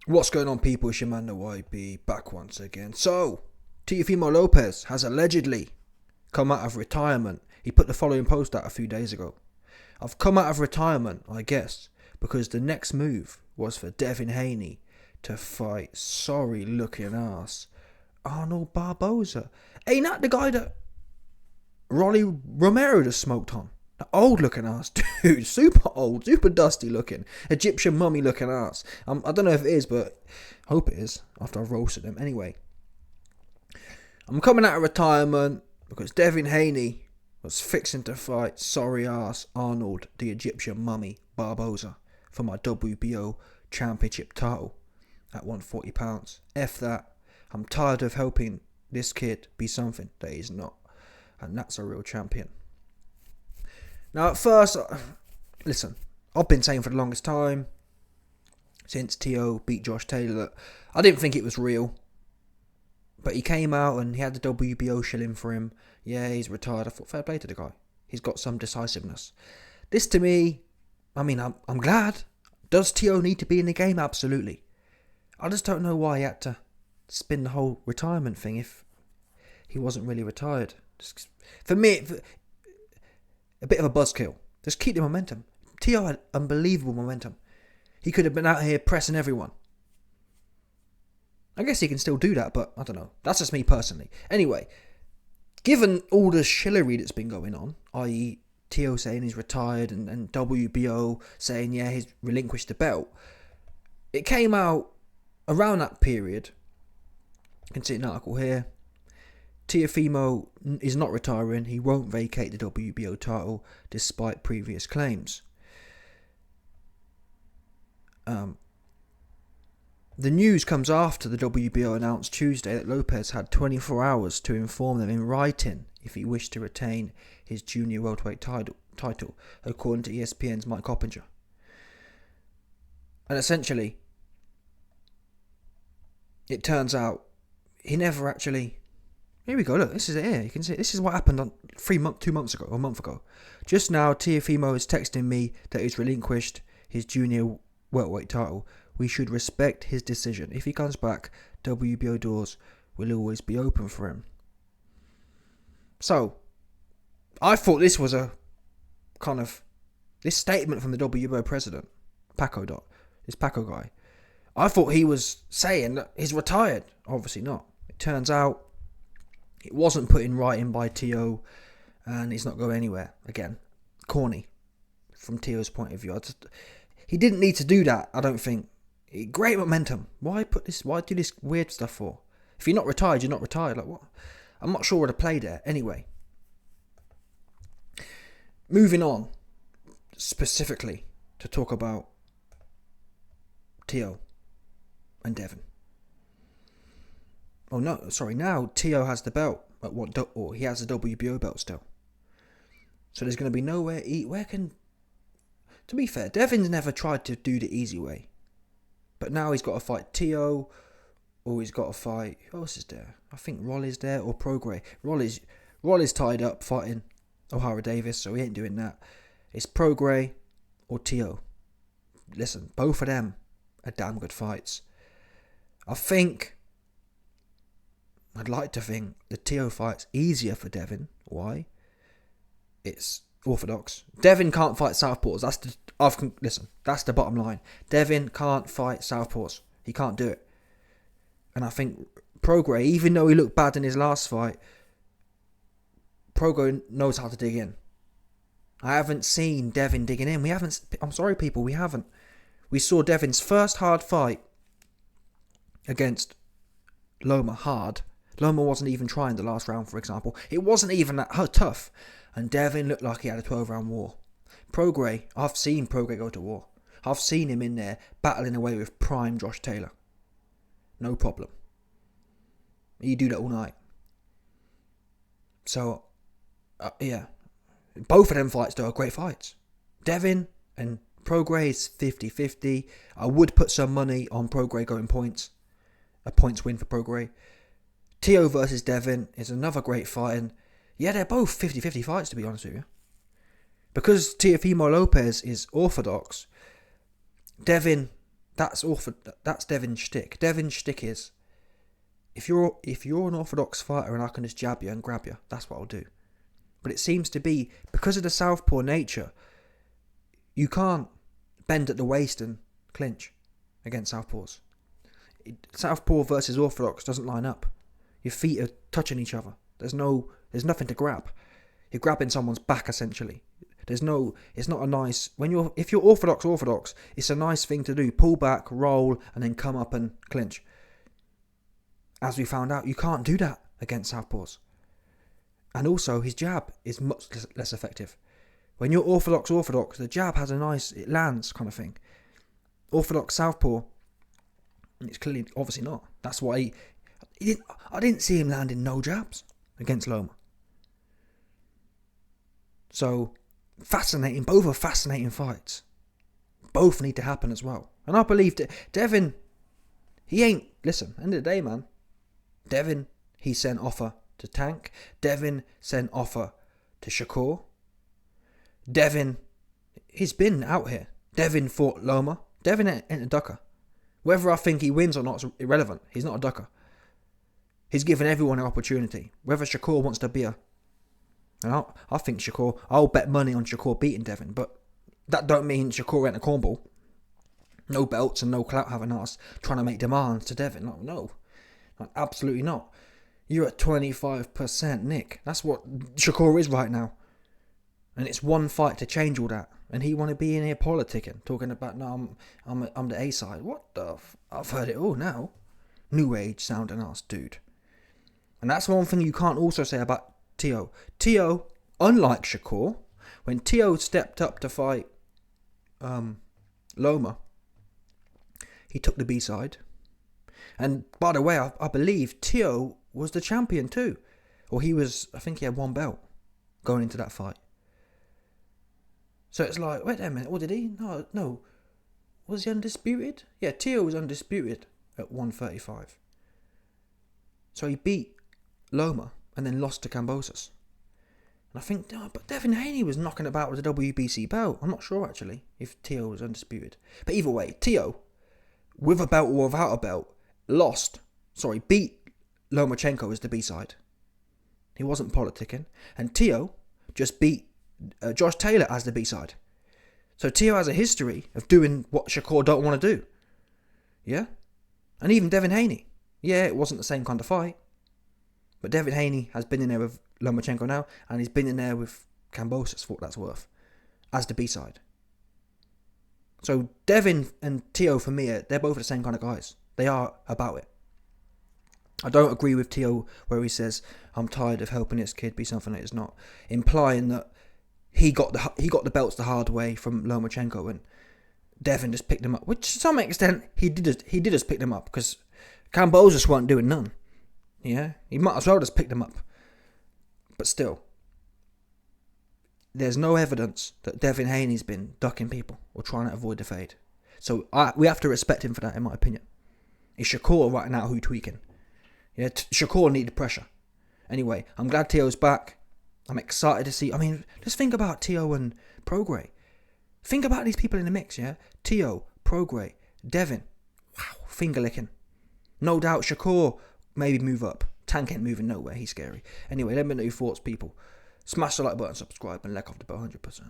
What's going on, people? It's your man, the YB, back once again. So, Teofimo Lopez has allegedly come out of retirement. He put the following post out a few days ago. I've come out of retirement, I guess, because the next move was for Devin Haney to fight sorry looking ass Arnold Barboza. Ain't that the guy that Rolly Romero just smoked on? The old looking ass dude, super old, super dusty looking, Egyptian mummy looking ass. I don't know if it is, but I hope it is after I've roasted him. Anyway, I'm coming out of retirement because Devin Haney was fixing to fight sorry ass Arnold, the Egyptian mummy Barboza, for my WBO championship title at £140. F that. I'm tired of helping this kid be something that he's not, and that's a real champion. Now, at first, listen, I've been saying for the longest time, since Teo beat Josh Taylor, that I didn't think it was real. But he came out and he had the WBO shilling for him. Yeah, he's retired. I thought, fair play to the guy. He's got some decisiveness. This, to me, I'm glad. Does Teo need to be in the game? Absolutely. I just don't know why he had to spin the whole retirement thing if he wasn't really retired. For me, a bit of a buzzkill. Just keep the momentum. Teo had unbelievable momentum. He could have been out here pressing everyone. I guess he can still do that, but I don't know. That's just me personally. Anyway, given all the shillery that's been going on, i.e. Teo saying he's retired and WBO saying, yeah, he's relinquished the belt, it came out around that period. You can see an article here. Teofimo is not retiring. He won't vacate the WBO title despite previous claims. The news comes after the WBO announced Tuesday that Lopez had 24 hours to inform them in writing if he wished to retain his junior welterweight title, according to ESPN's Mike Coppinger. And essentially, it turns out he never actually... Here we go, look, this is it here. You can see this is what happened on 2 months ago, or a month ago. Just now, Teofimo is texting me that he's relinquished his junior welterweight title. We should respect his decision. If he comes back, WBO doors will always be open for him. So, I thought this was a kind of... This statement from the WBO president, this Paco guy, I thought he was saying that he's retired. Obviously not. It turns out it wasn't put in writing by Teo, and he's not going anywhere. Again, corny from Teo's point of view. He didn't need to do that, I don't think. Great momentum. Why do this weird stuff for? If you're not retired, you're not retired. Like what? I'm not sure what to play there. Anyway, moving on specifically to talk about Teo and Devin. Oh no, sorry. Now Teo has the belt or he has the WBO belt still. So there's going to be nowhere. To be fair, Devin's never tried to do the easy way. But now he's got to fight Teo, or he's got to fight... Who else is there? I think Rolly's there, or Prograis. Rolly's tied up fighting O'Hara Davis, so he ain't doing that. It's Prograis or Teo. Listen, both of them are damn good fights. I'd like to think the Teo fight's easier for Devin. Why? It's orthodox. Devin can't fight southpaws. That's the bottom line. Devin can't fight southpaws. He can't do it. And I think Prograis, even though he looked bad in his last fight, Prograis knows how to dig in. I haven't seen Devin digging in. I'm sorry, people, we haven't. We saw Devin's first hard fight against Loma hard. Loma wasn't even trying the last round, for example. It wasn't even that tough. And Devin looked like he had a 12-round war. Prograis, I've seen Prograis go to war. I've seen him in there battling away with prime Josh Taylor. No problem. You do that all night. So, yeah. Both of them fights, though, are great fights. Devin and Prograis is 50-50. I would put some money on Prograis going points. A points win for Prograis. Teo versus Devin is another great fight. And yeah, they're both 50-50 fights, to be honest with you. Because Teofimo Lopez is orthodox, Devin That's Devin's shtick. Devin's shtick is, if you're an orthodox fighter and I can just jab you and grab you, that's what I'll do. But it seems to be, because of the southpaw nature, you can't bend at the waist and clinch against southpaws. Southpaw versus orthodox doesn't line up. Your feet are touching each other. There's nothing to grab. You're grabbing someone's back essentially. It's not a nice, if you're orthodox, it's a nice thing to do. Pull back, roll, and then come up and clinch. As we found out, you can't do that against southpaws. And also, his jab is much less effective. When you're orthodox, the jab has it lands kind of thing. Orthodox southpaw, it's clearly, obviously not. That's why I didn't see him landing no jabs against Loma. So, fascinating. Both are fascinating fights. Both need to happen as well. And I believe that Devin, listen, end of the day, man. Devin, he sent offer to Tank. Devin sent offer to Shakur. Devin, he's been out here. Devin fought Loma. Devin ain't a ducker. Whether I think he wins or not is irrelevant. He's not a ducker. He's given everyone an opportunity. Whether Shakur wants to be and I think Shakur, I'll bet money on Shakur beating Devin, but that don't mean Shakur ain't a cornball. No belts and no clout having us trying to make demands to Devin. No, absolutely not. You're at 25%, Nick. That's what Shakur is right now. And it's one fight to change all that. And he want to be in here politicking, talking about, no, I'm the A side. What the I've heard it all now. New age sounding ass dude. And that's one thing you can't also say about Teo. Teo, unlike Shakur, when Teo stepped up to fight Loma, he took the B side. And by the way, I believe Teo was the champion too. Or I think he had one belt going into that fight. So it's like, wait a minute, what did he? No. Was he undisputed? Yeah, Teo was undisputed at 135. So he beat Loma and then lost to Kambosos. And I think, but Devin Haney was knocking about with the WBC belt. I'm not sure actually if Teo was undisputed. But either way, Teo, with a belt or without a belt, beat Lomachenko as the B-side. He wasn't politicking. And Teo just beat Josh Taylor as the B-side. So Teo has a history of doing what Shakur don't want to do. Yeah? And even Devin Haney. Yeah, it wasn't the same kind of fight. But Devin Haney has been in there with Lomachenko now, and he's been in there with Kambosos, for what that's worth, as the B-side. So Devin and Teo, for me, they're both the same kind of guys. They are about it. I don't agree with Teo where he says, I'm tired of helping this kid be something that is not, implying that he got the belts the hard way from Lomachenko and Devin just picked them up, which to some extent he did just pick them up because Kambosos weren't doing none. Yeah, he might as well just pick them up. But still, there's no evidence that Devin Haney's been ducking people or trying to avoid the fade. So we have to respect him for that, in my opinion. It's Shakur right now who tweaking. Yeah, Shakur needed pressure. Anyway, I'm glad Teo's back. I'm excited to see. I mean, just think about Teo and Prograis. Think about these people in the mix, yeah? Teo, Prograis, Devin. Wow, finger licking. No doubt Shakur maybe move up. Tank ain't moving nowhere. He's scary. Anyway, let me know your thoughts, people. Smash the like button, subscribe, and let off the bell 100%.